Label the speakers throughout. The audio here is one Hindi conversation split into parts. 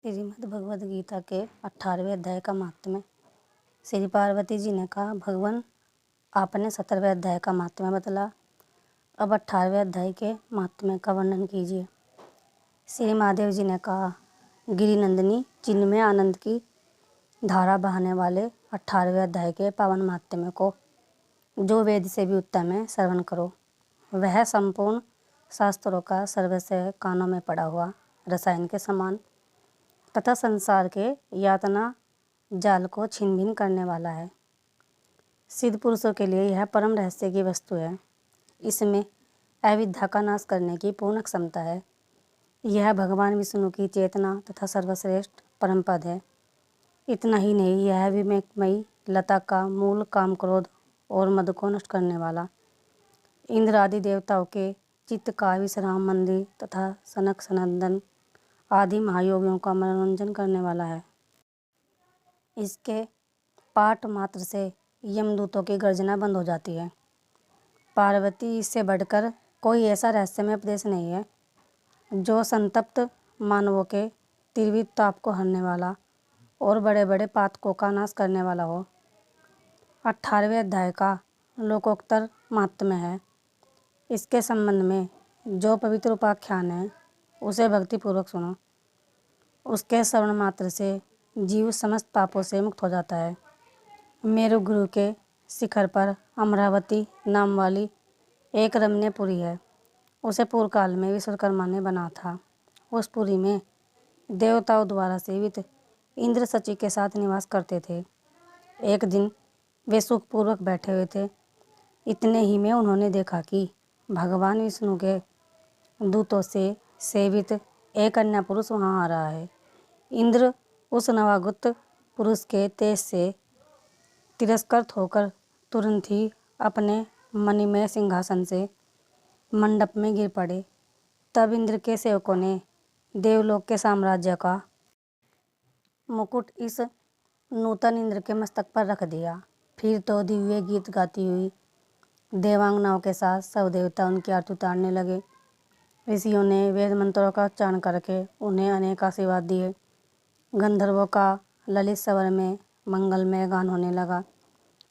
Speaker 1: श्रीमद् भगवद गीता के 18वें अध्याय का महात्म्य। श्री पार्वती जी ने कहा, भगवान आपने 17वें अध्याय का महात्म्य बतला, अब 18वें अध्याय के महात्म्य का वर्णन कीजिए। श्री महादेव जी ने कहा, गिरिनंदिनी जिनमें आनंद की धारा बहाने वाले 18वें अध्याय के पावन महात्म्य को जो वेद से भी उत्तम है श्रवण करो। वह संपूर्ण शास्त्रों का सर्वस्व कानों में पड़ा हुआ रसायन के समान तथा संसार के यातना जाल को छीन भिन करने वाला है। सिद्ध पुरुषों के लिए यह परम रहस्य की वस्तु है। इसमें अविद्या का नाश करने की पूर्ण क्षमता है। यह भगवान विष्णु की चेतना तथा सर्वश्रेष्ठ परम पद है। इतना ही नहीं, यह विवेकमयी लता का मूल काम क्रोध और मद को नष्ट करने वाला, इंद्र आदि देवताओं के चित्त का विश्राम मंदिर तथा सनक सनंदन आदि महायोगियों का मनोरंजन करने वाला है। इसके पाठ मात्र से यमदूतों की गर्जना बंद हो जाती है। पार्वती, इससे बढ़कर कोई ऐसा रहस्यमय उपदेश नहीं है जो संतप्त मानवों के तीव्र ताप को हरने वाला और बड़े बड़े पातकों का नाश करने वाला हो। 18वें अध्याय का लोकोत्तर महात्म्य है। इसके संबंध में जो पवित्र उपाख्यान है उसे भक्तिपूर्वक सुनो। उसके श्रवण मात्र से जीव समस्त पापों से मुक्त हो जाता है। मेरु गुरु के शिखर पर अमरावती नाम वाली एक रमणीयपुरी है। उसे पूर्व काल में विश्वकर्मा ने बना था। उस पुरी में देवताओं द्वारा सेवित इंद्र सची के साथ निवास करते थे। एक दिन वे सुखपूर्वक बैठे हुए थे। इतने ही में उन्होंने देखा कि भगवान विष्णु के दूतों से सेवित एक अन्य पुरुष वहाँ आ रहा है। इंद्र उस नवागत पुरुष के तेज से तिरस्कृत होकर तुरंत ही अपने मणिमय सिंहासन से मंडप में गिर पड़े। तब इंद्र के सेवकों ने देवलोक के साम्राज्य का मुकुट इस नूतन इंद्र के मस्तक पर रख दिया। फिर तो दिव्य गीत गाती हुई देवांगनाओं के साथ सब देवता उनकी आरती उतारने लगे। ऋषियों ने वेद मंत्रों का उच्चारण करके उन्हें अनेक आशीर्वाद दिए। गंधर्वों का ललित स्वर में मंगलमय गान होने लगा।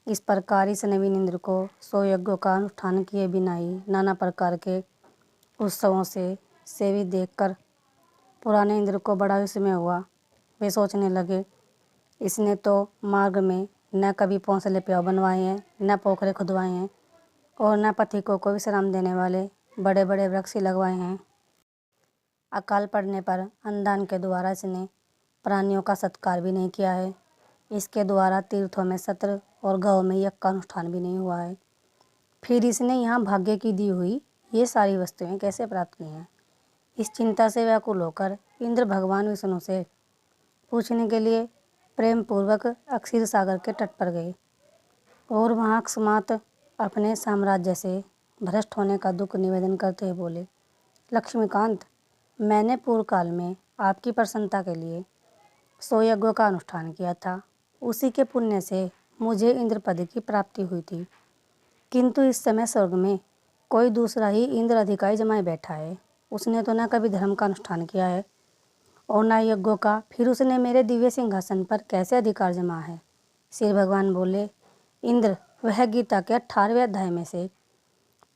Speaker 1: इस प्रकार इस नवीन इंद्र को 100 यज्ञों का अनुष्ठान किए बिना ही नाना प्रकार के उत्सवों से सेवित देखकर पुराने इंद्र को बड़ा विस्मय हुआ। वे सोचने लगे, इसने तो मार्ग में न कभी पौंसले प्याव बनवाए हैं, न पोखरे खुदवाए हैं और न पथिकों को विश्राम देने वाले बड़े बड़े वृक्ष लगवाए हैं। अकाल पड़ने पर अन्नदान के द्वारा इसने प्राणियों का सत्कार भी नहीं किया है। इसके द्वारा तीर्थों में सत्र और गौ में यज्ञ का अनुष्ठान भी नहीं हुआ है। फिर इसने यहाँ भाग्य की दी हुई ये सारी वस्तुएं कैसे प्राप्त की हैं? इस चिंता से व्याकुल होकर इंद्र भगवान विष्णु से पूछने के लिए प्रेम पूर्वक अक्षीर सागर के तट पर गए और वहाँ अकस्मात अपने साम्राज्य से भ्रष्ट होने का दुख निवेदन करते हुए बोले, लक्ष्मीकांत, मैंने पूर्व काल में आपकी प्रसन्नता के लिए 100 यज्ञों का अनुष्ठान किया था। उसी के पुण्य से मुझे इंद्र पद की प्राप्ति हुई थी। किंतु इस समय स्वर्ग में कोई दूसरा ही इंद्र अधिकारी जमाए बैठा है। उसने तो न कभी धर्म का अनुष्ठान किया है और न यज्ञों का। फिर उसने मेरे दिव्य सिंहासन पर कैसे अधिकार जमा है? श्री भगवान बोले, इंद्र वह गीता के 18वें अध्याय में से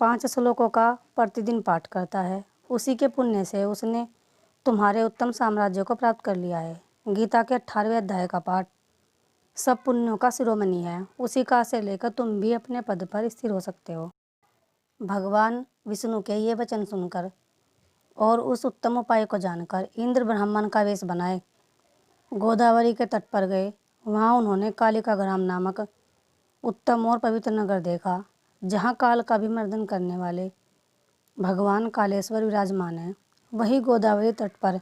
Speaker 1: 5 श्लोकों का प्रतिदिन पाठ करता है। उसी के पुण्य से उसने तुम्हारे उत्तम साम्राज्य को प्राप्त कर लिया है। गीता के 18वें अध्याय का पाठ सब पुण्यों का शिरोमणि है। उसी का आश्रय लेकर तुम भी अपने पद पर स्थिर हो सकते हो। भगवान विष्णु के ये वचन सुनकर और उस उत्तम उपाय को जानकर इंद्र ब्राह्मण का वेश बनाए गोदावरी के तट पर गए। वहाँ उन्होंने कालिका ग्राम नामक उत्तम और पवित्र नगर देखा, जहाँ काल का विमर्दन करने वाले भगवान कालेश्वर विराजमान है। वही गोदावरी तट पर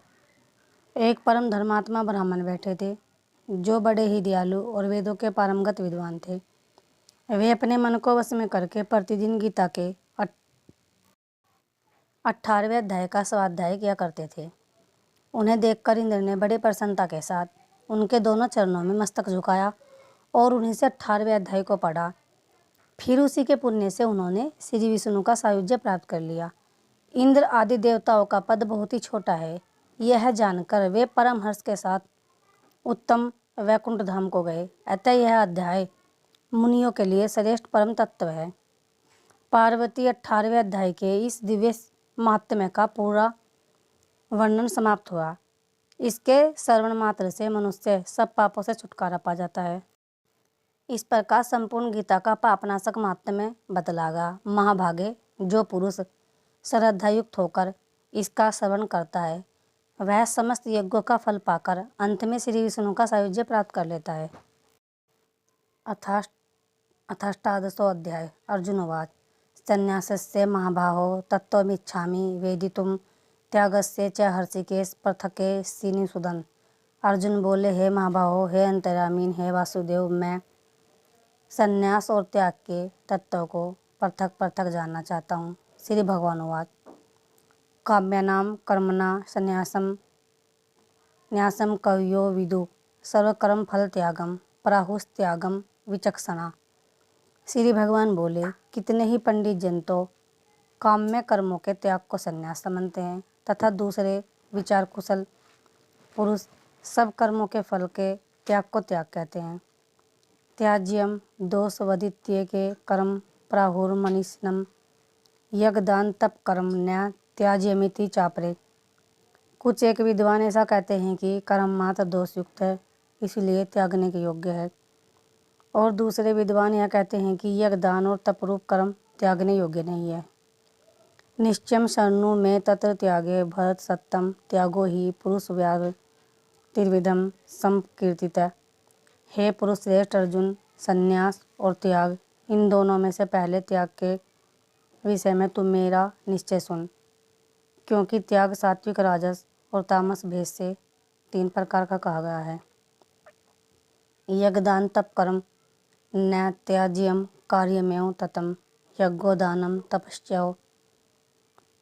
Speaker 1: एक परम धर्मात्मा ब्राह्मण बैठे थे, जो बड़े ही दयालु और वेदों के पारंगत विद्वान थे। वे अपने मन को वश में करके प्रतिदिन गीता के 18वें अध्याय का स्वाध्याय किया करते थे। उन्हें देखकर इंद्र ने बड़े प्रसन्नता के साथ उनके दोनों चरणों में मस्तक झुकाया और उन्हीं से 18वें अध्याय को पढ़ा। फिर उसी के पुण्य से उन्होंने श्री विष्णु का सायुज्य प्राप्त कर लिया। इंद्र आदि देवताओं का पद बहुत ही छोटा है। यह जानकर वे परम हर्ष के साथ उत्तम वैकुंठ धाम को गए। अतः यह अध्याय मुनियों के लिए श्रेष्ठ परम तत्व है। पार्वती 18वें अध्याय के इस दिव्य महात्म्य का पूरा वर्णन समाप्त हुआ। इसके श्रवण मात्र से मनुष्य सब पापों से छुटकारा पा जाता है। इस प्रकार संपूर्ण गीता का पापनाशक महात्म्य बतलागा। महाभागे, जो पुरुष श्रद्धायुक्त होकर इसका श्रवण करता है वह समस्त यज्ञों का फल पाकर अंत में श्री विष्णु का सायुज्य प्राप्त कर लेता है। अथाष्टादशो अध्याय। अर्जुनोवाच संन्यासस्य महाबाहो तत्त्वमिच्छामि वेदितुं त्यागस्य च हर्षिकेश पृथक्केशिनिषूदन। अर्जुन बोले, हे महाबाहो, हे अंतर्यामी, हे वासुदेव, मैं संन्यास और त्याग के तत्व को पृथक पृथक जानना चाहता हूँ। श्री भगवानुवाच काम्यानां कर्मणा न्यासं कवयो विदु सर्वकर्म फल त्यागम प्राहुस्त्यागम विचक्षणा। श्री भगवान बोले, कितने ही पंडित जन तो काम्य कर्मों के त्याग को संन्यास समझते हैं तथा दूसरे विचार कुशल पुरुष सब कर्मों के फल के त्याग को त्याग कहते हैं। त्याज्यम दोषवदित्य के कर्म प्राहुर्मनीषिणम यज्ञदान तप कर्म न्याय त्याज्यमिति चापरे। कुछ एक विद्वान ऐसा कहते हैं कि कर्म मात्र दोषयुक्त है इसलिए त्यागने के योग्य है, और दूसरे विद्वान यह कहते हैं कि यज्ञदान और तपरूप कर्म त्यागने योग्य नहीं है। निश्चयं शरणु में तत्र त्यागे भरत सत्तम त्यागो ही पुरुष व्याघ्र त्रिविधम संकीर्तितः। हे पुरुष श्रेष्ठ अर्जुन, संन्यास और त्याग इन दोनों में से पहले त्याग के विषय में तुम मेरा निश्चय सुन, क्योंकि त्याग सात्विक, राजस और तामस भेद से 3 प्रकार का कहा गया है। यज्ञदान तप कर्म न त्याज्यम कार्यमेव ततम यज्ञोदानम तपश्चैव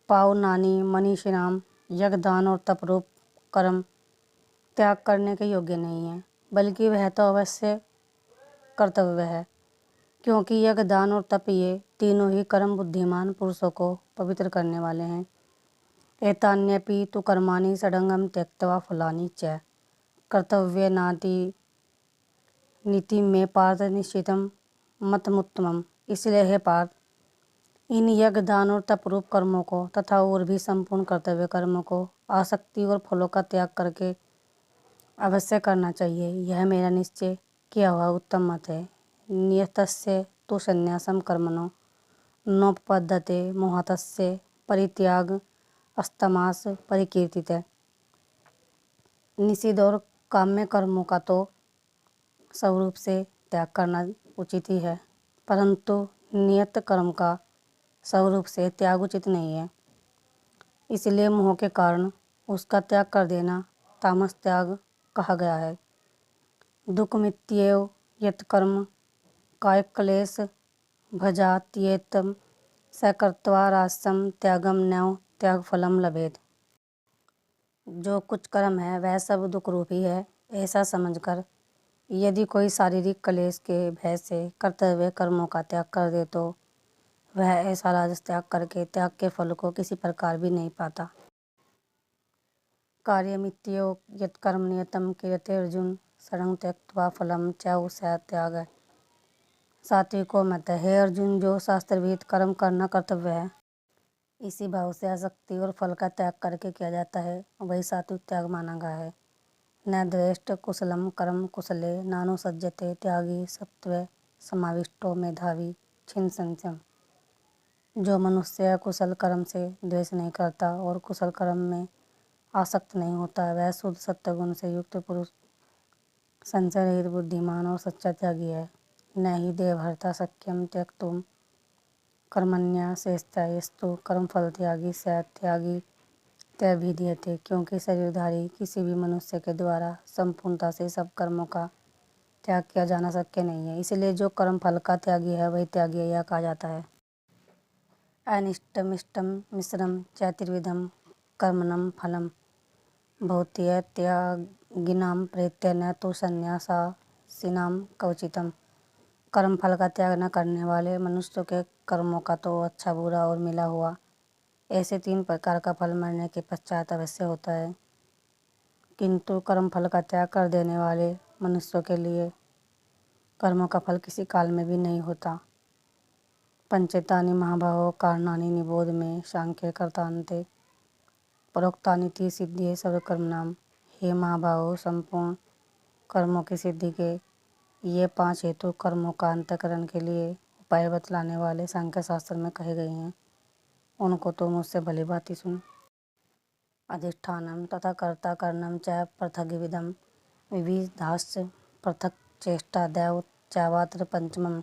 Speaker 1: पावनानि मनीषिणाम। यज्ञदान और तपरूप कर्म त्याग करने के योग्य नहीं है, बल्कि वह तो अवश्य कर्तव्य है, क्योंकि यज्ञदान और तप ये तीनों ही कर्म बुद्धिमान पुरुषों को पवित्र करने वाले हैं। एतान्यपि तु कर्माणि षडंगम त्यक्त्वा फलानि च कर्तव्य नाति नीति में पार्थ निश्चितम मतमुत्तमम। इसलिए हे पार्थ, इन यज्ञ दान और तपरूप कर्मों को तथा और भी संपूर्ण कर्तव्य कर्मों को आसक्ति और फलों का त्याग करके अवश्य करना चाहिए। यह मेरा निश्चय किया हुआ उत्तम मत है। नियतस्य तु संन्यासम कर्मणो नोपपद्यते मोहतस्य परित्याग अस्तमास परिकीर्तित। निषिद्ध और काम्य कर्मों का तो स्वरूप से त्याग करना उचित ही है, परंतु नियत कर्म का स्वरूप से त्याग उचित नहीं है। इसलिए मोह के कारण उसका त्याग कर देना तामस त्याग कहा गया है। दुःखमित्येव यत्कर्म कायक्लेश भजात्येतम सकृत्वा राजसम त्यागम नैव त्यागफलम लभेत। जो कुछ कर्म है वह सब दुख रूप ही है, ऐसा समझकर यदि कोई शारीरिक क्लेश के भय से कर्तव्य कर्मों का त्याग कर दे तो वह ऐसा राजस त्याग करके त्याग के फल को किसी प्रकार भी नहीं पाता। कार्यमित्येव यत्कर्म नियतम क्रियते अर्जुन षडंग त्यक्त्वा फलम च स त्याग। सात्विको मत। हे अर्जुन, जो शास्त्रविहित कर्म करना कर्तव्य है इसी भाव से आसक्ति और फल का त्याग करके किया जाता है वही सात्विक त्याग माना गया है। न द्वेष्ट कुशलम कर्म कुशले नानुसज्जते त्यागी सत्व समाविष्टो मेधावी छिन्न संशयम। जो मनुष्य कुशल कर्म से द्वेष नहीं करता और कुशल कर्म में आसक्त नहीं होता वह शुद्ध सत्य गुण से युक्त पुरुष संशय रहित बुद्धिमान और सच्चा त्यागी है। न ही देवहर्ता शक्यम त्यक्तुम कर्मण्यशेषस्तु कर्मफल त्यागी स त्यागी त्यभिधीयते। क्योंकि शरीरधारी किसी भी मनुष्य के द्वारा संपूर्णता से सब कर्मों का त्याग किया जाना शक्य नहीं है, इसलिए जो कर्म फल का त्यागी है वही त्यागी यह कहा जाता है। अनिष्टमिष्टम मिश्रम च त्रिविधम कर्मणं फलम भवत्येव त्यागिनां प्रेत्य न तो संन्यासासिनां कवचितम। कर्म फल का त्याग न करने वाले मनुष्यों के कर्मों का तो अच्छा बुरा और मिला हुआ ऐसे 3 प्रकार का फल मरने के पश्चात अवश्य होता है। किंतु कर्म फल का त्याग कर देने वाले मनुष्यों के लिए कर्मों का फल किसी काल में भी नहीं होता। पंचेतानि महाबाहो कारणानि निबोध में सांख्य कर्तान्ते प्रोक्तानि ति सिद्धिये सर्वकर्मणाम। हे महाबाहो, संपूर्ण कर्मों की सिद्धि के ये 5 हेतु कर्मों का अंतःकरण के लिए उपाय बतलाने वाले सांख्य शास्त्र में कहे गए हैं, उनको तो मुझसे भली भांति सुन। अधिष्ठानम तथा कर्ता करणम च पृथग्विदम विविधाश्च पृथक चेष्टा दैव चावात्र पंचमम।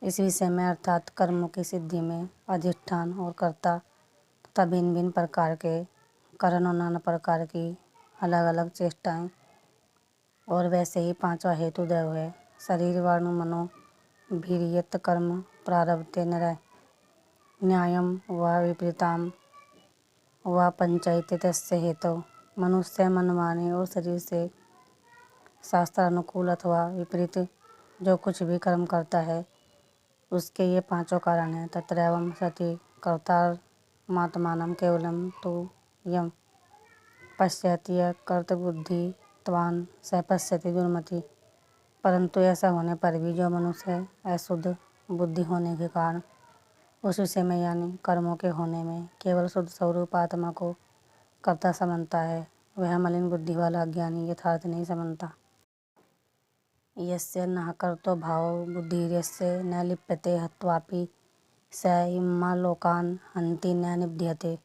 Speaker 1: इस विषय में अर्थात कर्मों की सिद्धि में अधिष्ठान और कर्ता तथा भिन्न भिन्न प्रकार के कारण और नाना प्रकार की अलग अलग चेष्टाएं और वैसे ही 5वां हेतु दैव है। शरीर वाणु मनो भीर्यत कर्म प्रारब्धे नरः न्यायम व विपरीताम व पंचायते तस्य हेतु। मनुष्य मनमाने और शरीर से शास्त्र अनुकूल अथवा विपरीत जो कुछ भी कर्म करता है उसके ये 5 कारण हैं। तत्रैवं सति कर्तारमात्मानं केवलं तु यं पश्यति यः कर्तृबुद्धित्वान् स पश्यति दुर्मति। परंतु ऐसा होने पर भी जो मनुष्य अशुद्ध बुद्धि होने के कारण उस विषय में यानी कर्मों के होने में केवल शुद्ध स्वरूप आत्मा को कर्ता समझता है, वह मलिन बुद्धि वाला अज्ञानी यथार्थ नहीं समझता। यस्य न कर्तो भावो बुद्धिर्यस्य न लिप्यते हत्वापि स इम्मा लोकान् हन्ति न निबध्यते।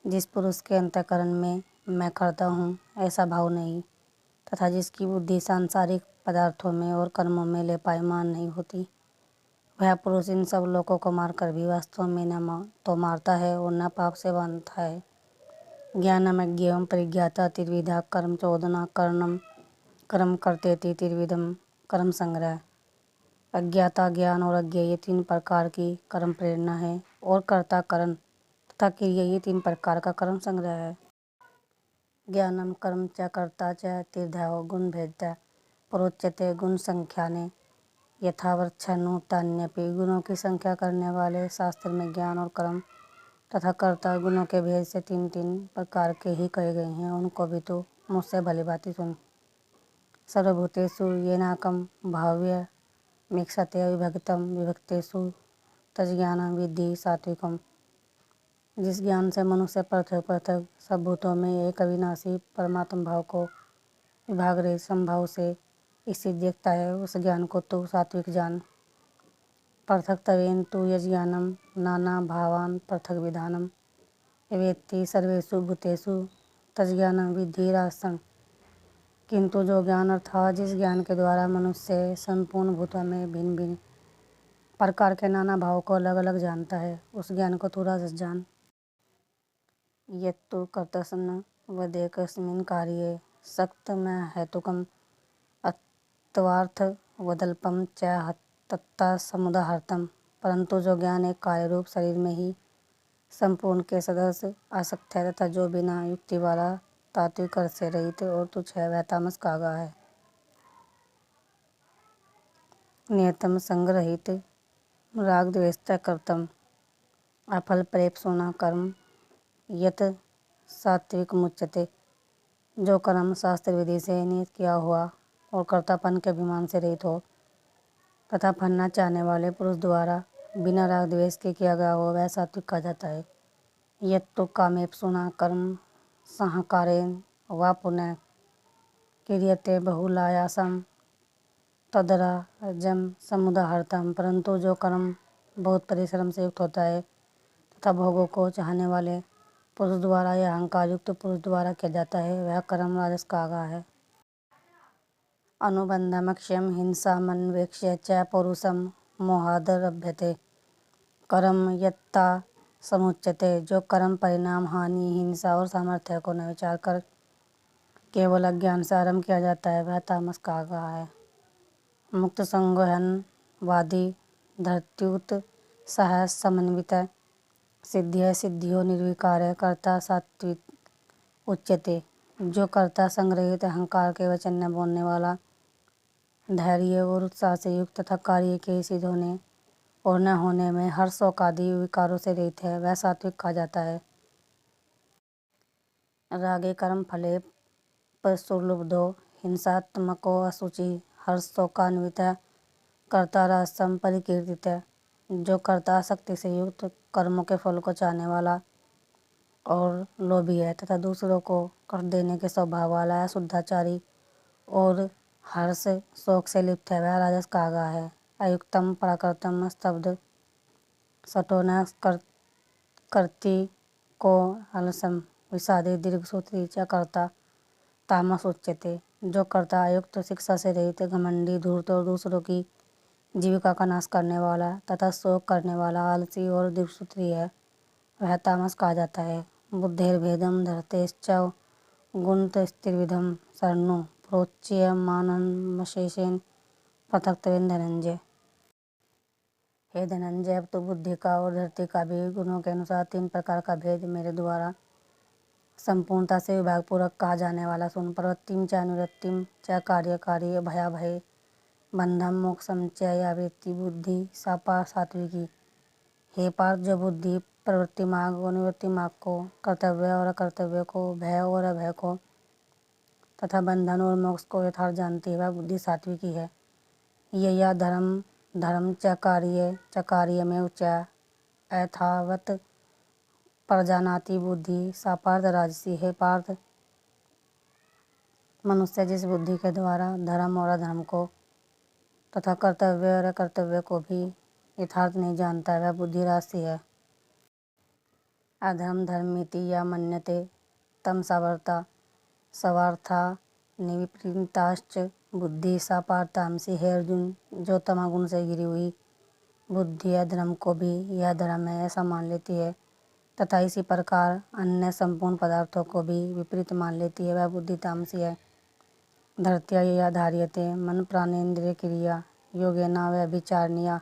Speaker 1: जिस पुरुष के अंतःकरण में मैं करता हूँ ऐसा भाव नहीं तथा जिसकी बुद्धि सांसारिक पदार्थों में और कर्मों में लेपायमान नहीं होती, वह पुरुष इन सब लोगों को मारकर भी वास्तव में न तो मारता है और न पाप से बांधता है। ज्ञानमज्ञेयं परिज्ञाता त्रिविधा कर्म चोदना कर्णम कर्म करतेति त्रिविधम कर्म संग्रह। अज्ञाता ज्ञान और अज्ञेय 3 प्रकार की कर्म प्रेरणा है और कर्ता करण तथा क्रिया ये 3 प्रकार का कर्म संग्रह है। ज्ञानम कर्म च कर्ता च त्रिधयो गुण भेद्य प्रोच्यते गुण संख्याने यथावच्छनुतान्यपि। गुणों की संख्या करने वाले शास्त्र में ज्ञान और कर्म तथा कर्ता गुणों के भेद से 3-3 प्रकार के ही कहे गए हैं, उनको भी तो मुझसे भली भांति सुन। सर्वभूतेषु येनाकं भाव्य मीक्षते अविभक्तं विभक्तेषु तज्ज्ञानं विद्धि सात्विकम्। जिस ज्ञान से मनुष्य पृथक पृथक सब भूतों में एक अविनाशी परमात्मा भाव को विभाग रहित समभाव से स्थित देखता है, उस ज्ञान को तू सात्विक जान। पृथक्त्वेन तु यज्ज्ञानं नाना भावान् पृथक विधानं वेत्ति सर्वेषु भूतेषु तज्ज्ञानं विद्धि राजसं। किंतु जो ज्ञान अर्थात जिस ज्ञान के द्वारा मनुष्य संपूर्ण भूतों में भिन्न भिन्न प्रकार के नाना भाव को अलग अलग जानता है, उस ज्ञान को तू राजस जान। यत्तु कर्तृसन्न वदेकस्मिन् कार्ये सक्तमहैतुकम् अत्वार्थ वदल्पं च तत्ता समुदाहर्तम्। परंतु जो ज्ञान एक कार्य रूप शरीर में ही संपूर्ण के सदस्य आसक्त है तथा जो बिना युक्ति वाला तात्विक अर्थ से रहित और तुच्छ है, वह तामस कागा है। नियतम संग्रहित राग द्वेष कर्तम अफल प्रेप्सुना कर्म यत सात्विक मुच्यते। जो कर्म शास्त्र विधि से नियत किया हुआ और कर्तापन के अभिमान से रहित हो तथा फल न चाहने वाले पुरुष द्वारा बिना राग द्वेष के किया गया हो, वह सात्विक कहा जाता है। यत तो कामेप्सुना कर्म सहकारेण व पुनः क्रियते बहुलायासम तदराजम समुदाहर्तम। परंतु जो कर्म बहुत परिश्रम से युक्त होता है तथा भोगों को चाहने वाले पुरुष द्वारा या अहंकार युक्त पुरुष द्वारा किया जाता है, वह कर्म राजस कागा है। अनुबंधमक्ष्यम हिंसा मनवेक्ष्य च पौरुषम मोहादरभ्यते कर्म यत्ता समुच्यते। जो कर्म परिणाम हानि हिंसा और सामर्थ्य को न विचार कर केवल अज्ञान से आरंभ किया जाता है, वह तामस कागा है। मुक्त संगोहन वादी धर्त्युत सह समन्वित सिद्धिय सिद्धियो निर्विकार कर्ता सात्विक उच्यते। जो कर्ता संग्रहित अहंकार के वचन न बोलने वाला धैर्य और उत्साह से युक्त तथा कार्य के सिद्ध होने और न होने में हर्ष आदि विकारों से रहित है, वह सात्विक कहा जाता है। रागे कर्म फले सुलुब्धो हिंसात्मको अशुचि हर्षोकान्वित कर्ता राजसम परिकीर्तित, जो कर्ता शक्ति से युक्त कर्मों के फल को चाहने वाला और लोभी है तथा दूसरों को कष्ट देने के स्वभाव वाला है, शुद्धाचारी और हर्ष शोक से लिप्त है, वह राजस कागा है। अयुक्तम पराक्रतम स्तब्ध सटो न कर्ति को अलसम विषादे दीर्घसूत्री च कर्ता तामस उच्यते, जो कर्ता अयुक्त शिक्षा से रहित घमंडी धूर्त और दूसरों की जीविका का नाश करने वाला तथा शोक करने वाला आलसी और दीर्घसूत्री है, वह तामस कहा जाता है। बुद्धिर्भेदम धरतेश्च गुणस्त्रिविधम शरणु प्रोच्यमानमशेषेण पृथक्त्वेन धनंजय। हे धनंजय, अब तो बुद्धि का और धरती का भी गुणों के अनुसार 3 प्रकार का भेद मेरे द्वारा संपूर्णता से विभागपूर्वक कहा जाने वाला सुन। प्रवृत्तिम च अनुवृत्तिम च कार्यकारी भयाभय बंधम मोक्षम च या वृत्ति बुद्धि सापा सात्विकी। हे पार्थ, जो बुद्धि प्रवृत्ति मार्ग और निवृत्ति मार्ग को, कर्तव्य और अकर्तव्य को, भय और अभय को तथा बंधन और मोक्ष को यथार्थ जानती है, वह बुद्धि सात्विकी है। यया धर्म च कार्यमेव च यथावत् प्रजानाति बुद्धि सा पार्थ राजसी। है पार्थ, मनुष्य जिस बुद्धि के द्वारा धर्म और अधर्म को तथा कर्तव्य और अकर्तव्य को भी यथार्थ नहीं जानता है, वह बुद्धि राजसी है। अधर्म धर्मिति या मन्यते तम सवार्था निविपरीताश्च बुद्धि सा पार्थ तामसी। है अर्जुन, जो तमोगुण से घिरी हुई बुद्धि अधर्म को भी यह धर्म है ऐसा मान लेती है तथा इसी प्रकार अन्य संपूर्ण पदार्थों को भी विपरीत मान लेती है, वह बुद्धि तामसी है। धरत्या या धार्यते मन प्राणेन्द्रिय क्रिया योगेना व्यभिचारणीया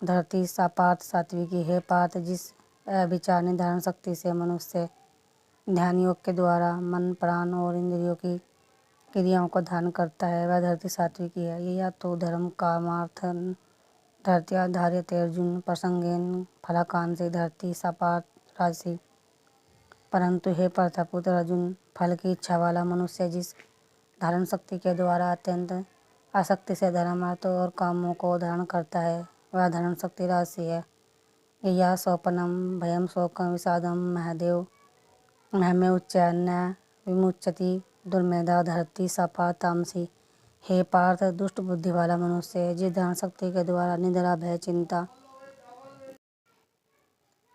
Speaker 1: धरती सा पार्थ सात्विकी। है पार्थ, जिस अभिचारणी धारण शक्ति से मनुष्य ध्यान योग के द्वारा मन प्राण और इंद्रियों की क्रियाओं को धारण करता है, वह धरती सात्विकी है। यह या तो धर्म कामार्थ धरत्या धार्यते अर्जुन प्रसंगेन फलाकांक्षी धरती सा पार्थ राजसी। परंतु हे प्रथपुत्र अर्जुन, फल की इच्छा वाला मनुष्य जिस धारण शक्ति के द्वारा अत्यंत आसक्ति से धर्म अर्थ और कामों को धारण करता है, वह धारण शक्ति राजसी है। या स्वप्नम भयम शोकम विषादम महमे उच्चन्य विमुच्यति दुर्मेधा धरती सा पार्थ तामसी। हे पार्थ, दुष्ट बुद्धि वाला मनुष्य जिस धारण शक्ति के द्वारा निद्रा भय चिंता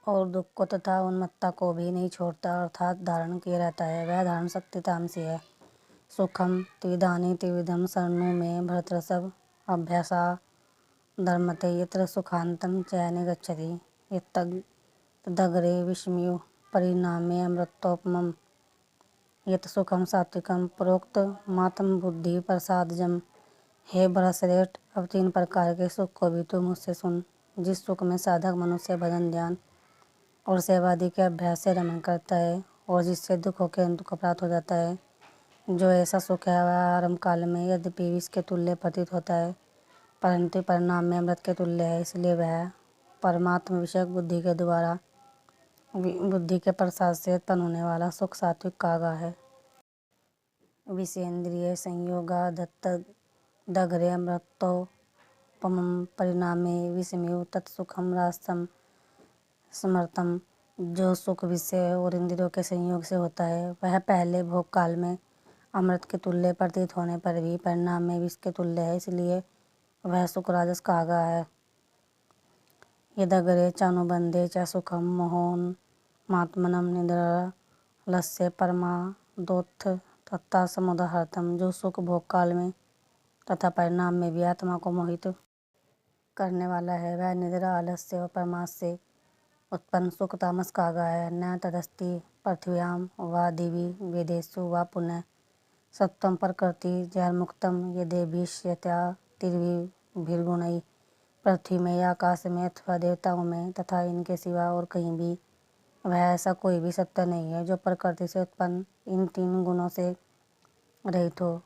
Speaker 1: और दुख को तथा उन्मत्तता को भी नहीं छोड़ता अर्थात धारण किए रहता है, वह धारण शक्ति तामसी है। सुखम त्रिविधानि त्रिविधम शरणु में भरतर्षभ अभ्यासा धर्मते यत्र सुखांतम च निगच्छति यत्तदग्रे विस्मयो परिणामे अमृतोपमम् यत सुखम सात्विकम प्रोक्त मातम बुद्धि प्रसादजम। हे भरतश्रेष्ठ, अब 3 प्रकार के सुख को भी तू मुझसे सुन। जिस सुख में साधक मनुष्य भजन ध्यान और सेवादि के अभ्यास से रमण करता है और जिससे दुखों के अंत को प्राप्त हो जाता है, जो ऐसा सुख है वह आरंभ काल में यद्यपि विष के तुल्य प्रतीत होता है परंतु परिणाम में अमृत के तुल्य है, इसलिए वह परमात्म विषयक बुद्धि के द्वारा बुद्धि के प्रसाद से उत्पन्न होने वाला सुख सात्विक कागा है। विषेन्द्रिय संयोगा दग्रे अमृतोपमं परिणामे विषमेव तत्सुखम राजसम समर्थम। जो सुख विषय और इंद्रियों के संयोग से होता है वह पहले भोग काल में अमृत के तुल्य प्रतीत होने पर भी परिणाम में विष के तुल्य है, इसलिए वह सुख राजस कागा है। यदग्रे चानुबंधे च सुखम मोहोन्मात्मनं निद्रालस्य परमादोत्थ तत्ता समुदाहर्तम। जो सुख भोग काल में तथा परिणाम में भी आत्मा को मोहित करने वाला है, वह निद्रा आलस्य और प्रमाद से उत्पन्न सुख तामस कागा है। न तदस्ति पृथिव्याम वा दिवि वेदेषु वा पुनः सत्वं प्रकृति जैर्मुक्तम यदेभिष्यत्यातिर्भिर्गुणैः पृथ्वी में या आकाश में अथवा देवताओं में तथा इनके सिवा और कहीं भी वह ऐसा कोई भी सत्य नहीं है जो प्रकृति से उत्पन्न इन 3 गुणों से रहित हो।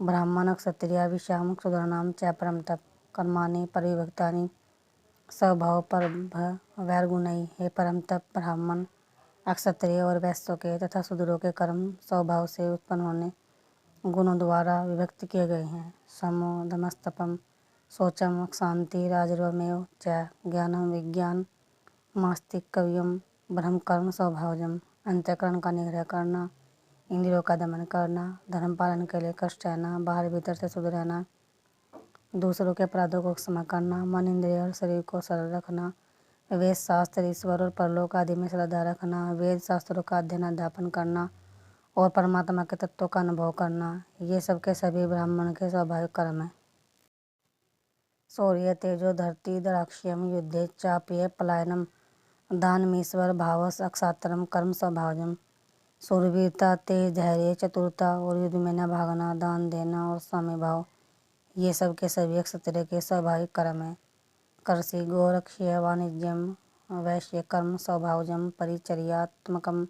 Speaker 1: ब्राह्मण क्षत्रिय विषाम शूद्राणाम च परम तप कर्माणि परिविभक्तानि स्वभाव पर वैर्गुणैः। हे परम तप ब्राह्मण अक्षत्रिय और वैश्यों के तथा शूद्रों के कर्म स्वभाव से उत्पन्न होने गुणों द्वारा विभक्त किए गए हैं। समो दमस्तपम शौचम शांति राजर्वमेव च ज्ञानम विज्ञान मास्तिक कवियम ब्रह्म कर्म स्वभावजम। अंतःकरण का निग्रह करना, इंद्रियों का दमन करना, धर्म पालन के लिए कष्ट रहना, बाहर भीतर से शुद्ध रहना, दूसरों के अपराधों को क्षमा करना, मन इंद्रिय और शरीर को सरल रखना, वेद शास्त्र ईश्वर और परलोक आदि में श्रद्धा रखना, वेद शास्त्रों का अध्ययन अध्यापन करना और परमात्मा के तत्वों का अनुभव करना, ये सब के सभी ब्राह्मण के स्वाभाविक कर्म हैं। शौर्य तेजो धरती द्राक्ष्यम युद्धे चाप्य पलायनम दानमीश्वर भावस अक्षात्रम कर्म स्वभावजम। शूरवीरता, तेज, धैर्य, चतुरता और युद्ध में न भागना, दान देना और स्वामी भाव, ये सब के सभी क्षत्रिय के स्वाभाविक कर्म हैं। कृषि गोरक्षीय वाणिज्यम वैश्य कर्म स्वभावजम परिचर्यात्मकम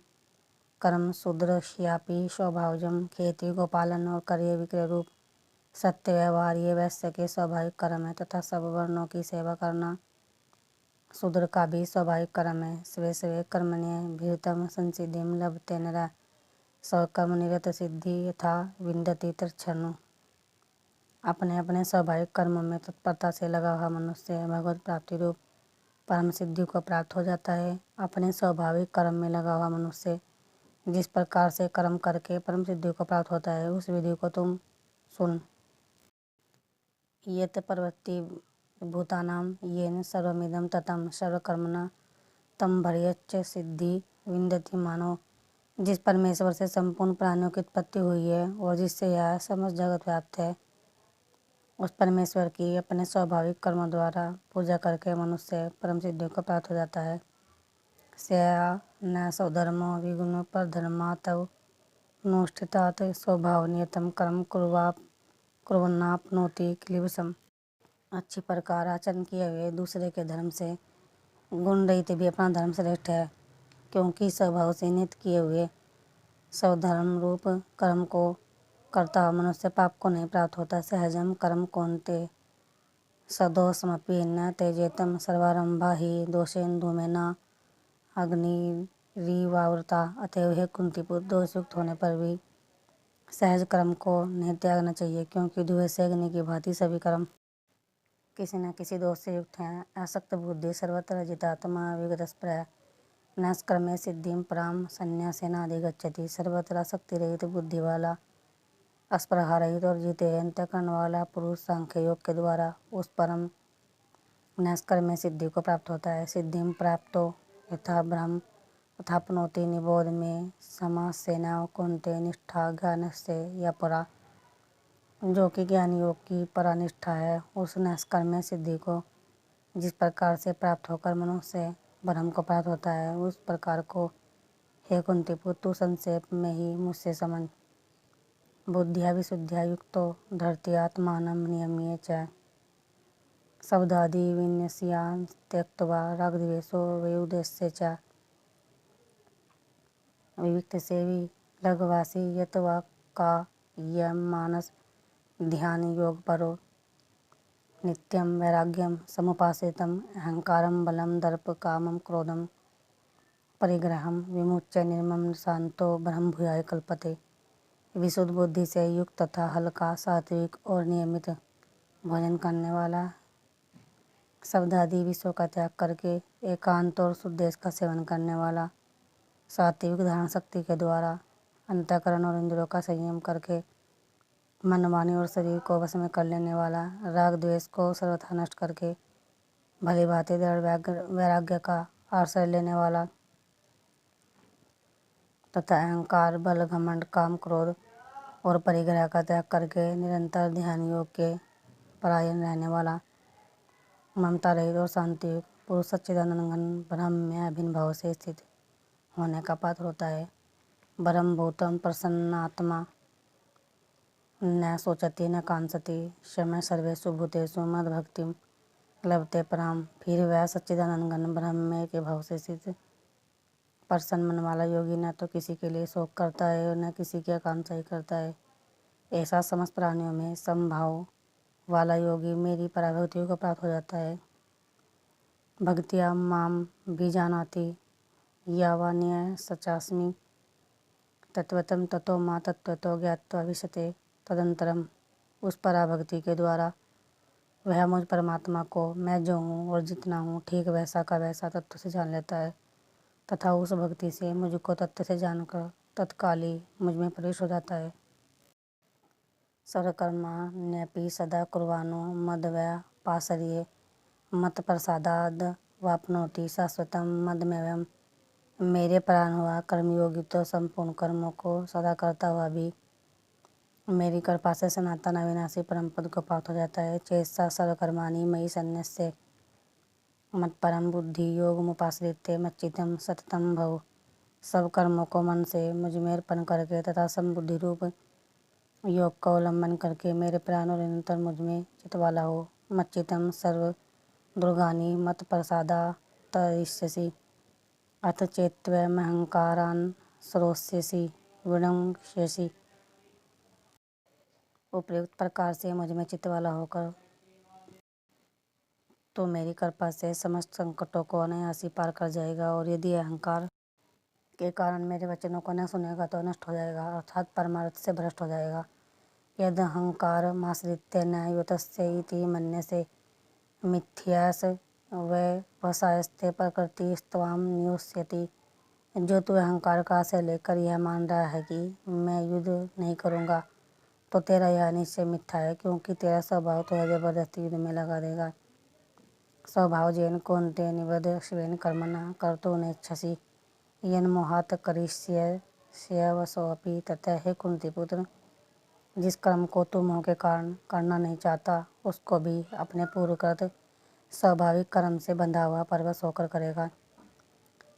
Speaker 1: कर्म शूद्रस्यापि स्वभावजम। खेती गोपालन और क्रय विक्रय रूप सत्य व्यवहार ये वैश्य के स्वाभाविक कर्म है तथा सब वर्णों की सेवा करना शूद्र का भी स्वाभाविक कर्म है। स्वे स्वे कर्मण्य भीतम संसिधिम लभते नरः स्वकर्म निरत सिद्धि यथा विन्दति तच्छनु। अपने अपने स्वाभाविक कर्मों में तत्परता से लगा हुआ मनुष्य भगवत प्राप्ति रूप परम सिद्धि को प्राप्त हो जाता है। अपने स्वाभाविक कर्म में लगा हुआ मनुष्य जिस प्रकार से कर्म करके परम सिद्धि को प्राप्त होता है उस विधि को तुम सुन। यत प्रवृत्ति भूतानाम येन सर्वमिदं ततं सर्वकर्मणा तम भर्यच्च सिद्धि विन्दति मानो। जिस परमेश्वर से संपूर्ण प्राणियों की उत्पत्ति हुई है और जिससे यह समस्त जगत व्याप्त है उस परमेश्वर की अपने स्वाभाविक कर्मों द्वारा पूजा करके मनुष्य परम सिद्धि को प्राप्त हो जाता है। स्या न स्वधर्मो विगुण पर धर्मातव नोष्ठितात स्वभाव नियतम कर्म कुर्वन्नाप्नोति क्लीबसम। अच्छी प्रकार आचरण किए हुए दूसरे के धर्म से गुण रहित भी अपना धर्म श्रेष्ठ है, क्योंकि स्वभाव से नियत किए हुए स्वधर्म रूप कर्म को करता हुआ मनुष्य पाप को नहीं प्राप्त होता। सहजम कर्म कौन्ते सदोषमपि न त्यजेतम सर्वारंभा ही दोषेन धूमेना अग्निरिवावृता। अतएव हे कुंतीपुत्र, दोषयुक्त होने पर भी सहज कर्म को नहीं त्यागना चाहिए, क्योंकि धुएं से अग्नि की भांति सभी कर्म किसी न किसी दोष से युक्त हैं। असक्त बुद्धि सर्वत्र जितात्मा विगतस्पृह नष्कर्मे सिद्धिं पराम संन्यासेनाधिगच्छति। सर्वत्र आसक्ति रहित बुद्धि वाला, अस्पृहा रहित और जीते अंतःकरण वाला पुरुष सांख्य योग के द्वारा उस परम नष्कर्म में सिद्धि को प्राप्त होता है। सिद्धिं प्राप्तो यथा ब्रह्म तथाप्नोति निबोध में समासेना कौन्ते निष्ठा ज्ञानस्य या परा। जो कि ज्ञान योग की परानिष्ठा है उस नष्कर्म में सिद्धि को जिस प्रकार से प्राप्त होकर मनुष्य ब्रह्म को प्राप्त होता है उस प्रकार को हे कुंतीपुत्र तू संक्षेप में ही मुझसे समझ। बुद्धिया विशुद्धिया युक्तो धरती आत्मानं नियम्य च शब्दादि विन्यस्यान् त्यक्त्वा रागद्वेषो वैयुध्यस्य च विविक्त सेवी लघवासी यतवा का यम मानस ध्यान योग परो नित्यम वैराग्यम समुपासितम अहंकारम बलम दर्प कामम क्रोधम परिग्रहम विमुच्य निर्मम शांतो ब्रह्म भूयाय कल्पते। विशुद्ध बुद्धि से युक्त तथा हल्का सात्विक और नियमित भोजन करने वाला, शब्दादि विषयों का त्याग करके एकांत और शुद्ध का सेवन करने वाला, सात्विक धारण शक्ति के द्वारा अंतःकरण और इंद्रियों का संयम करके मन वाणी और शरीर को वश में कर लेने वाला, राग द्वेष को सर्वथा नष्ट करके भली भांति दृढ़ वैराग्य का आश्रय लेने वाला तथा अहंकार बल घमंड काम क्रोध और परिग्रह का त्याग करके निरंतर ध्यान योग के परायण रहने वाला, ममता रहित और शांति पुरुष सच्चिदानंद घन ब्रह्म में अभिन्न भाव से स्थित होने का पात्र होता है। ब्रह्म भूतम प्रसन्नात्मा न सोचती न कांक्षति समय सर्वेषु भूतेषु मद भक्तिम लभते पराम। फिर वह सच्चिदानंद घन ब्रह्म में के भाव से स्थित प्रसन्न मन वाला योगी न तो किसी के लिए शोक करता है और न किसी की आकांक्षा ही करता है। ऐसा समस्त प्राणियों में समभाव वाला योगी मेरी पराभक्ति को प्राप्त हो जाता है। भक्तिया माम भी जानाति यावान्य सचास्मि तत्वतम ततो माँ तत्वतो ज्ञात्वा विशते। तदंतरम उस पराभक्ति के द्वारा वह मुझ परमात्मा को मैं जो हूँ और जितना हूँ ठीक वैसा का वैसा तत्व से जान लेता है तथा उस भक्ति से मुझको तत्व से जानकर तत्काल ही मुझ में प्रवेश हो जाता है। सर्वकर्माण्यपि सदा कुर्वाणो मद्व्यापाश्रये मत्प्रसादाद् वाप्नोति शाश्वतं मदमेवम्। मेरे परायण हुआ कर्मयोगी तो संपूर्ण कर्मों को सदा करता हुआ भी मेरी कृपा से सनातन अविनाशी परम पद को प्राप्त हो जाता है। चेतसा सर्वकर्माणि मयि सन्न्यस्य मत्परम बुद्धि योग मुपाश्रित्य मच्चितम सततम भव। सब कर्मों को मन से मुझ में अर्पण करके तथा समबुद्धि रूप योग का अवलंबन करके मेरे प्राण और निरंतर मुझ में चित वाला हो। मच्चितम सर्व दुर्गानि मत प्रसादा तरिष्यसि अथ चेत्त्वमहंकारान् श्रोष्यसि विनङ्क्ष्यसि। उपयुक्त प्रकार से मुझ में चित्त वाला होकर तो मेरी कृपा से समस्त संकटों को अनायासी पार कर जाएगा, और यदि अहंकार के कारण मेरे वचनों को न सुनेगा तो नष्ट हो जाएगा अर्थात परमार्थ से भ्रष्ट हो जाएगा। यद अहंकार माश्रित्य न युतस्य इति मन्यसे मिथ्यास व्यवसायस्ते प्रकृति त्वां नियुष्यति। जो तू अहंकार का आश्रय लेकर यह मान रहा है कि मैं युद्ध नहीं करूँगा तो तेरा यह निश्चय मिथ्या है, क्योंकि तेरा स्वभाव तो जबरदस्ती युद्ध में लगा देगा। स्वभाव जेन कौन्तेय निबध्यस्वेन कर्मणा कर्तुं नेच्छसि यन्मोहात् करिष्यस्यवसोऽपि ततः। हे कुंती पुत्र, जिस कर्म को तू मोह के कारण करना नहीं चाहता उसको भी अपने पूर्वकृत स्वाभाविक कर्म से बंधा हुआ परवश होकर करेगा।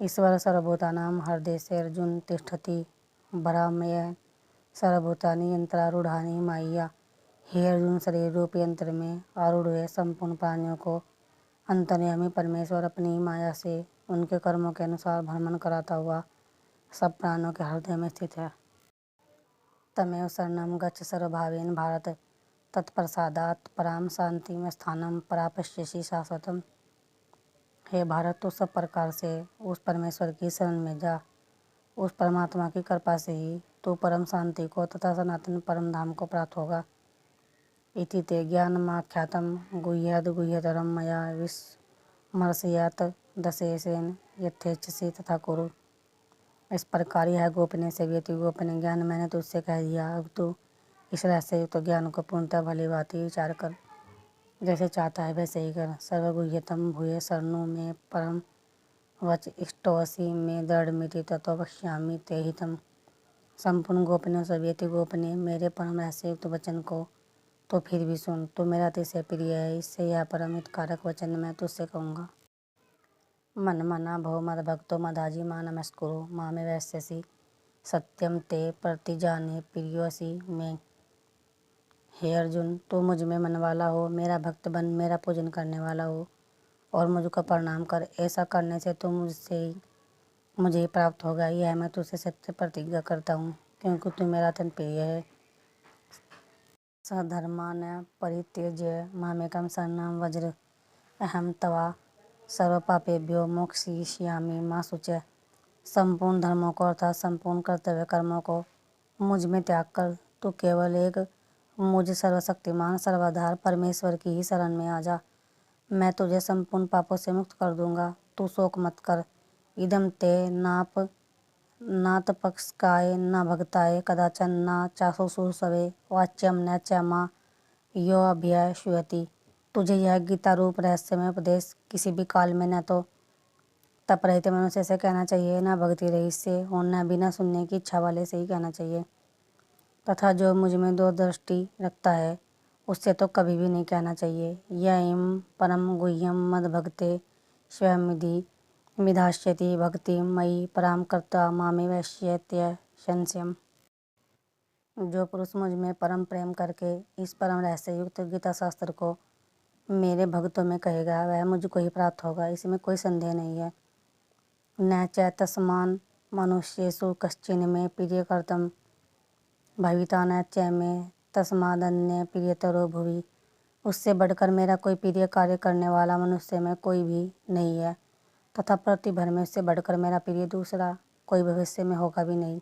Speaker 1: ईश्वर सर्वभूतानां हृदये अर्जुन तिष्ठति भ्रामयन् सर्वभूतानि यंत्रारूढ़ानि मायया। हे अर्जुन, शरीर रूप यंत्र में आरूढ़ हुए संपूर्ण प्राणियों को अंतर्यामी परमेश्वर अपनी माया से उनके कर्मों के अनुसार भ्रमण कराता हुआ सब प्राणियों के हृदय में स्थित है। तमेव शरणं गच्छ सर्वभावेन भारत, तत्प्रसादात् परां शांतिं स्थानं प्राप्स्यसि शाश्वतम्। हे भारत, तो सब प्रकार से उस परमेश्वर की शरण में जा। उस परमात्मा की कृपा से ही तो परम शांति को तथा सनातन परम धाम को प्राप्त होगा। इति ते ज्ञानमाख्यातं गुह्याद्-गुह्यतरं मया विस्मर्शयात् दशेशेन यथेच्छसि तथा कुरु। इस प्रकार यह गोपनीय से भी अति गोपनीय ज्ञान मैंने तुझसे कह दिया। अब तू इस रहस्य युक्त ज्ञान को पूर्णतः भली भांति विचार कर, जैसे चाहता है वैसे ही कर। सर्वगुह्यतम भूय शरणो मे परम वच इष्टोऽसि मे दृढ़मिति ततो वक्ष्यामि ते हितम्। संपूर्ण गोपनीय सभी अति गोपनीय मेरे परम रहस्य युक्त वचन को तो फिर भी सुन। तू मेरा अतिशय प्रिय है, इससे यह परम हितकारक वचन मैं तुझसे कहूँगा। मन्मना भव मद्भक्तो मदाजी मां नमस्कुरु मामे वैश्यसि सत्यम ते प्रतिजाने प्रियोऽसि मे। हे अर्जुन, तू मुझ में मन वाला हो, मेरा भक्त बन, मेरा पूजन करने वाला हो और मुझको प्रणाम कर। ऐसा करने से तो मुझे ही प्राप्त होगा, यह मैं तुझसे सत्य प्रतिज्ञा करता हूँ, क्योंकि तू मेरा अत्यंत प्रिय है। सधर्मान् परित्यज्य मामेकं शरणं व्रज अहं त्वा सर्वपापेभ्यो मोक्षयिष्यामि मा शुचः। संपूर्ण धर्मों को अर्थात संपूर्ण कर्तव्य कर्मों को मुझ में त्याग कर तू केवल एक मुझ सर्वशक्तिमान सर्वाधार परमेश्वर की ही शरण में आ जा। मैं तुझे संपूर्ण पापों से मुक्त कर दूंगा। तू शोक मत कर। इदं ते नातपस्काय न भक्ताय कदाचन न चाशुश्रूषवे वाच्यम न च मां यो अभ्यसूयति। तुझे यह गीता रूप रहस्यमय उपदेश किसी भी काल में न तो तप रहित मनुष्य से कहना चाहिए, न भक्ति रहित से और न बिना सुनने की इच्छा वाले से ही कहना चाहिए, तथा जो मुझ में दो दृष्टि रखता है उससे तो कभी भी नहीं कहना चाहिए। यं परम गुह्यम मद भक्ते स्वयमिधि विधास्यति भक्ति मयि पराम कृत्वा मामे वैश्यत्य संशयम्। जो पुरुष मुझ में परम प्रेम करके इस परम रहस्य युक्त गीता शास्त्र को मेरे भक्तों में कहेगा वह मुझको ही प्राप्त होगा, इसमें कोई संदेह नहीं है। न च तस्मान् मनुष्येषु कश्चिन् मे प्रियकृतं भविता न च मे तस्मादन्य प्रियतरो भुवि। उससे बढ़कर मेरा कोई प्रिय कार्य करने वाला मनुष्य में कोई भी नहीं है तथा पृथ्वी भर में उससे बढ़कर मेरा प्रिय दूसरा कोई भविष्य में होगा भी नहीं।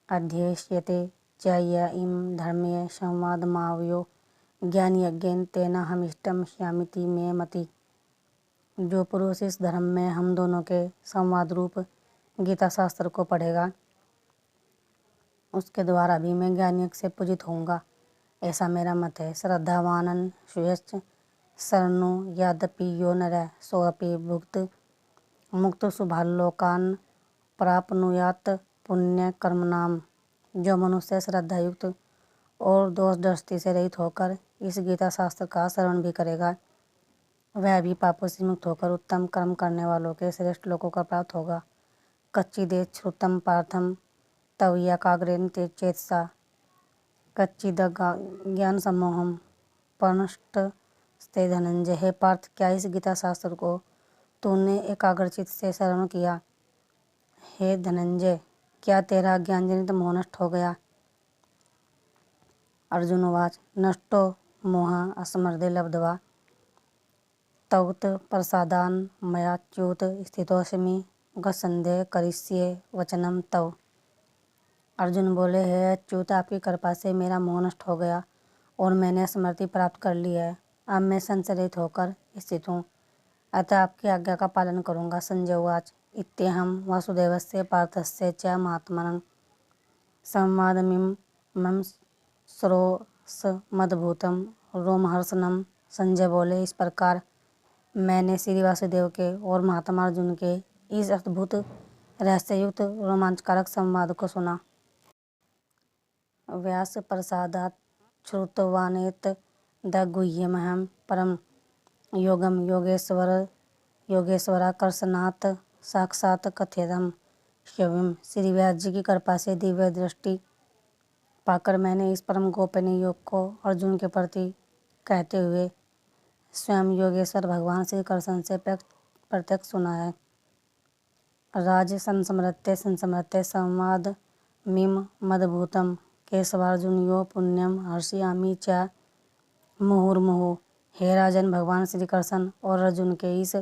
Speaker 1: अध्येष्यते च य इम धर्म्य संवादमावयो ज्ञानयज्ञेन तेन हमिष्टम श्यामिति मे मति। जो पुरुष इस धर्म में हम दोनों के संवाद रूप गीता शास्त्र को पढ़ेगा उसके द्वारा भी मैं ज्ञान से पूजित होऊंगा, ऐसा मेरा मत है। श्रद्धावानन शुयश्च शरणो यद्यपि यो नरः सोऽपि भुक्त मुक्त शुभालोकान् प्राप्नुयात् पुण्य कर्मणाम। जो मनुष्य श्रद्धा युक्त और दोष दृष्टि से रहित होकर इस गीता शास्त्र का श्रवण भी करेगा वह भी पापों से मुक्त होकर उत्तम कर्म करने वालों के श्रेष्ठ लोकों का प्राप्त होगा। कच्चिदेत श्रुतम पार्थम तव एकाग्रेण चेतसा कच्चिद ज्ञान सम्मोहम परनष्टस्ते धनंजय। हे पार्थ, क्या इस गीता शास्त्र को तूने एकाग्रचित से श्रवण किया? हे धनंजय, क्या तेरा ज्ञान जनित मोह नष्ट हो गया? अर्जुनोवाच नष्टो मोह अस्मृते लब्ध्वा तवत् प्रसादान् मयाच्युत स्थितोऽस्मि गतसन्देह करिष्ये वचनं तव। अर्जुन बोले, हे अच्युत, आपकी कृपा से मेरा मोह नष्ट हो गया और मैंने स्मृति प्राप्त कर ली है। अब मैं संशय रहित होकर स्थित हूँ, अतः आपकी आज्ञा का पालन करूँगा। संजय उवाच इत्यहं वासुदेवस्य पार्थस्य च महात्मनः संवादमिमं श्रोषमद्भुतं रोमहर्षणं। संजय बोले, इस प्रकार मैंने श्री वासुदेव के और महात्मा अर्जुन के इस अद्भुत रहस्ययुक्त रोमांचकारक संवाद को सुना। व्यास प्रसादात् श्रुतवानेतद्गुह्यमहं परम योगम योगेश्वराकर्षणात् साक्षात् कथयितुं शक्नोमि। श्री व्यास जी की कृपा से दिव्य दृष्टि पाकर मैंने इस परम गोपनीय योग को अर्जुन के प्रति कहते हुए स्वयं योगेश्वर भगवान श्री कृष्ण से प्रत्यक्ष सुना है। राज संस्मृत्य संवादमिममद्भुतं केशवार्जुनयो पुण्यम हर्षयामि च मुहुर्मुहुः। हे राजन, भगवान श्री कृष्ण और अर्जुन के इस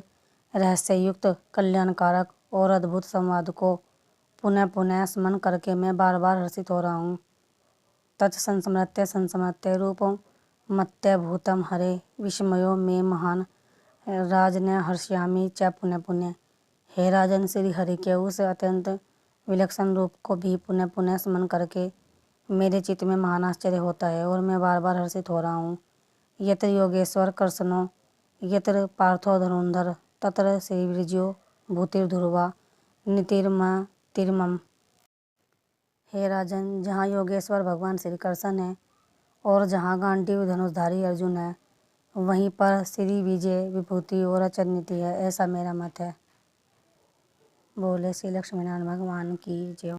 Speaker 1: रहस्ययुक्त कल्याणकारक और अद्भुत संवाद को पुनः पुनः स्मरण करके मैं बार बार हर्षित हो रहा हूँ। तत्संस्मृत्य रूपमत्यभूतं हरे विस्मयो मे महान् राजन् हर्षयामि च पुनः पुनः। हे राजन, श्री हरि के उस अत्यंत विलक्षण रूप को भी पुनः पुनः स्मरण करके मेरे चित्त में महान आश्चर्य होता है और मैं बार बार हर्षित हो रहा हूँ। यत्र योगेश्वर कृष्णो यत्र पार्थो धनुर्धर तत्र श्रीविजयो भूतिर्ध्रुवा नीतिर्मतिर्मम। हे राजन, जहाँ योगेश्वर भगवान श्री कृष्ण है और जहाँ गांडीव धनुषधारी अर्जुन है वहीं पर श्री विजय विभूति और अचल नीति है, ऐसा मेरा मत है। बोले श्री लक्ष्मीनारायण भगवान की जय।